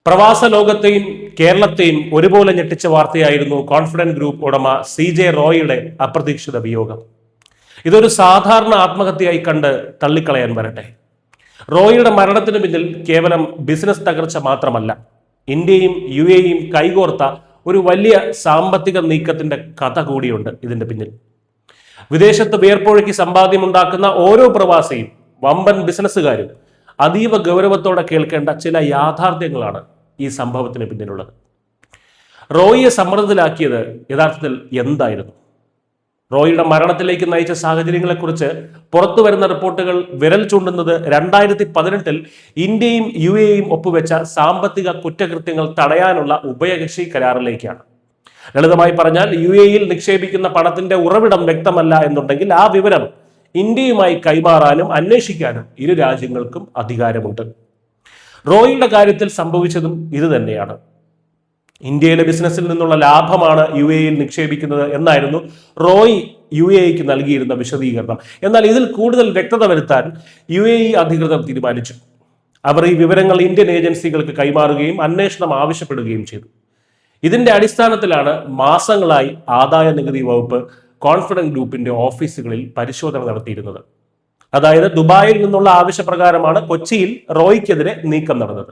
പ്രവാസ ലോകത്തെയും കേരളത്തെയും ഒരുപോലെ ഞെട്ടിച്ച വാർത്തയായിരുന്നു കോൺഫിഡന്റ് ഗ്രൂപ്പ് ഉടമ CJ റോയിയുടെ അപ്രതീക്ഷിത വിയോഗം. ഇതൊരു സാധാരണ ആത്മഹത്യയായി കണ്ട് തള്ളിക്കളയാൻ വരട്ടെ. റോയിയുടെ മരണത്തിന് പിന്നിൽ കേവലം ബിസിനസ് തകർച്ച മാത്രമല്ല, ഇന്ത്യയും UAEയും കൈകോർത്ത ഒരു വലിയ സാമ്പത്തിക നീക്കത്തിന്റെ കഥ കൂടിയുണ്ട് ഇതിന്റെ പിന്നിൽ. വിദേശത്ത് വിയർപ്പൊഴുക്കി സമ്പാദ്യമുണ്ടാക്കുന്ന ഓരോ പ്രവാസിയും വമ്പൻ ബിസിനസ്സുകാരും അതീവ ഗൗരവത്തോടെ കേൾക്കേണ്ട ചില യാഥാർത്ഥ്യങ്ങളാണ് ഈ സംഭവത്തിന് പിന്നിലുള്ളത്. റോയിയെ സമ്മർദ്ദത്തിലാക്കിയത് യഥാർത്ഥത്തിൽ എന്തായിരുന്നു? റോയിയുടെ മരണത്തിലേക്ക് നയിച്ച സാഹചര്യങ്ങളെക്കുറിച്ച് പുറത്തു വരുന്ന റിപ്പോർട്ടുകൾ വിരൽ ചൂണ്ടുന്നത് 2018 ഇന്ത്യയും UAEയും ഒപ്പുവെച്ച സാമ്പത്തിക കുറ്റകൃത്യങ്ങൾ തടയാനുള്ള ഉഭയകക്ഷി കരാറിലേക്കാണ്. ലളിതമായി പറഞ്ഞാൽ UAEയിൽ നിക്ഷേപിക്കുന്ന പണത്തിന്റെ ഉറവിടം വ്യക്തമല്ല എന്നുണ്ടെങ്കിൽ ആ വിവരം ഇന്ത്യയുമായി കൈമാറാനും അന്വേഷിക്കാനും ഇരു രാജ്യങ്ങൾക്കും അധികാരമുണ്ട്. റോയിയുടെ കാര്യത്തിൽ സംഭവിച്ചതും ഇത് തന്നെയാണ്. ഇന്ത്യയിലെ ബിസിനസ്സിൽ നിന്നുള്ള ലാഭമാണ് UAEയിൽ നിക്ഷേപിക്കുന്നത് എന്നായിരുന്നു റോയി UAEക്ക് നൽകിയിരുന്ന വിശദീകരണം. എന്നാൽ ഇതിൽ കൂടുതൽ വ്യക്തത വരുത്താൻ UAE അധികൃതർ തീരുമാനിച്ചു. അവർ ഈ വിവരങ്ങൾ ഇന്ത്യൻ ഏജൻസികൾക്ക് കൈമാറുകയും അന്വേഷണം ആവശ്യപ്പെടുകയും ചെയ്തു. ഇതിന്റെ അടിസ്ഥാനത്തിലാണ് മാസങ്ങളായി ആദായ നികുതി വകുപ്പ് കോൺഫിഡന്റ് ഗ്രൂപ്പിന്റെ ഓഫീസുകളിൽ പരിശോധന നടത്തിയിരുന്നത്. അതായത് ദുബായിൽ നിന്നുള്ള ആവശ്യപ്രകാരമാണ് കൊച്ചിയിൽ റോയിക്കെതിരെ നീക്കം നടന്നത്.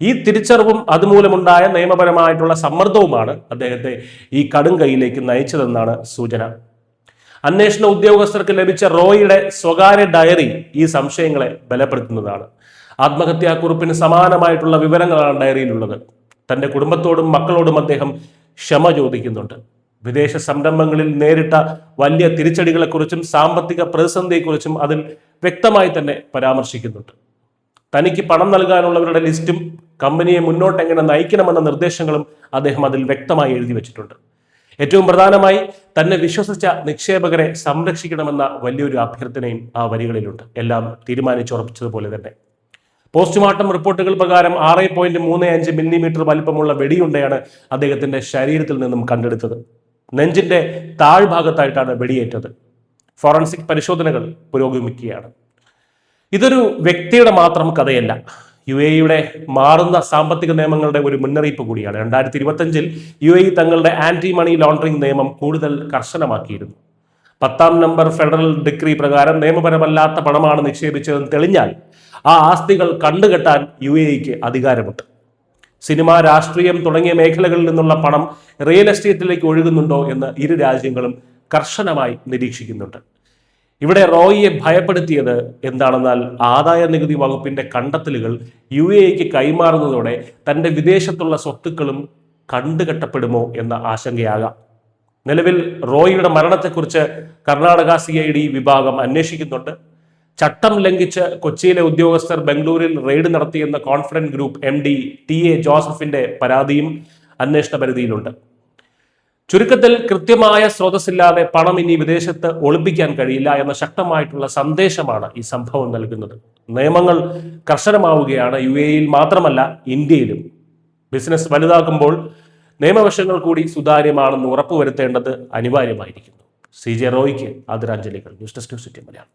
ഈ തിരിച്ചറിവും അതുമൂലമുണ്ടായ നിയമപരമായിട്ടുള്ള സമ്മർദ്ദവുമാണ് അദ്ദേഹത്തെ ഈ കടും കൈയിലേക്ക് നയിച്ചതെന്നാണ് സൂചന. അന്വേഷണ ഉദ്യോഗസ്ഥർക്ക് ലഭിച്ച റോയിയുടെ സ്വകാര്യ ഡയറി ഈ സംശയങ്ങളെ ബലപ്പെടുത്തുന്നതാണ്. ആത്മഹത്യാക്കുറിപ്പിന് സമാനമായിട്ടുള്ള വിവരങ്ങളാണ് ഡയറിയിലുള്ളത്. തന്റെ കുടുംബത്തോടും മക്കളോടും അദ്ദേഹം ക്ഷമ ചോദിക്കുന്നുണ്ട്. വിദേശ സംരംഭങ്ങളിൽ നേരിട്ട വലിയ തിരിച്ചടികളെക്കുറിച്ചും സാമ്പത്തിക പ്രതിസന്ധിയെക്കുറിച്ചും അതിൽ വ്യക്തമായി തന്നെ പരാമർശിക്കുന്നുണ്ട്. തനിക്ക് പണം നൽകാനുള്ളവരുടെ ലിസ്റ്റും കമ്പനിയെ മുന്നോട്ട് എങ്ങനെ നയിക്കണമെന്ന നിർദ്ദേശങ്ങളും അദ്ദേഹം അതിൽ വ്യക്തമായി എഴുതി വെച്ചിട്ടുണ്ട്. ഏറ്റവും പ്രധാനമായി തന്നെ വിശ്വസിച്ച നിക്ഷേപകരെ സംരക്ഷിക്കണമെന്ന വലിയൊരു അഭ്യർത്ഥനയും ആ വരികളിലുണ്ട്. എല്ലാം തീരുമാനിച്ചുറപ്പിച്ചതുപോലെ തന്നെ. പോസ്റ്റ്മോർട്ടം റിപ്പോർട്ടുകൾ പ്രകാരം 6.35 മില്ലിമീറ്റർ വലിപ്പമുള്ള വെടിയുണ്ടയാണ് അദ്ദേഹത്തിന്റെ ശരീരത്തിൽ നിന്നും കണ്ടെടുത്തത്. നെഞ്ചിന്റെ താഴ്ഭാഗത്തായിട്ടാണ് വെടിയേറ്റത്. ഫോറൻസിക് പരിശോധനകൾ പുരോഗമിക്കുകയാണ്. ഇതൊരു വ്യക്തിയുടെ മാത്രം കഥയല്ല, UAEയുടെ മാറുന്ന സാമ്പത്തിക നിയമങ്ങളുടെ ഒരു മുന്നറിയിപ്പ് കൂടിയാണ്. 2025 UAE തങ്ങളുടെ ആന്റി മണി ലോണ്ടറിംഗ് നിയമം കൂടുതൽ കർശനമാക്കിയിരുന്നു. 10ാം നമ്പർ ഫെഡറൽ ഡിക്രി പ്രകാരം നിയമപരമല്ലാത്ത പണമാണ് നിക്ഷേപിച്ചതെന്ന് തെളിഞ്ഞാൽ ആ ആസ്തികൾ കണ്ടുകെട്ടാൻ UAEക്ക് അധികാരമുണ്ട്. സിനിമ, രാഷ്ട്രീയം തുടങ്ങിയ മേഖലകളിൽ നിന്നുള്ള പണം റിയൽ എസ്റ്റേറ്റിലേക്ക് ഒഴുകുന്നുണ്ടോ എന്ന് ഇരു രാജ്യങ്ങളും കർശനമായി നിരീക്ഷിക്കുന്നുണ്ട്. ഇവിടെ റോയിയെ ഭയപ്പെടുത്തിയത് എന്താണെന്നാൽ ആദായ നികുതി വകുപ്പിന്റെ കണ്ടെത്തലുകൾ UAEക്ക് കൈമാറുന്നതോടെ തന്റെ വിദേശത്തുള്ള സ്വത്തുക്കളും കണ്ടുകെട്ടപ്പെടുമോ എന്ന ആശങ്കയാകാം. നിലവിൽ റോയിയുടെ മരണത്തെക്കുറിച്ച് കർണാടക CID വിഭാഗം അന്വേഷിക്കുന്നുണ്ട്. ചട്ടം ലംഘിച്ച് കൊച്ചിയിലെ ഉദ്യോഗസ്ഥർ ബംഗളൂരിൽ റെയ്ഡ് നടത്തിയെന്ന കോൺഫിഡന്റ് ഗ്രൂപ്പ് MD TA ജോസഫിന്റെ പരാതിയും അന്വേഷണ പരിധിയിലുണ്ട്. ചുരുക്കത്തിൽ കൃത്യമായ സ്രോതസ്സില്ലാതെ പണം ഇനി വിദേശത്ത് ഒളിപ്പിക്കാൻ കഴിയില്ല എന്ന ശക്തമായിട്ടുള്ള സന്ദേശമാണ് ഈ സംഭവം നൽകുന്നത്. നിയമങ്ങൾ കർശനമാവുകയാണ് UAEയിൽ മാത്രമല്ല ഇന്ത്യയിലും. ബിസിനസ് വലുതാക്കുമ്പോൾ നിയമവശങ്ങൾ കൂടി സുതാര്യമാണെന്ന് ഉറപ്പുവരുത്തേണ്ടത് അനിവാര്യമായിരിക്കുന്നു. CJ റോയിക്ക് ആദരാഞ്ജലികൾ. News desk Malayalam.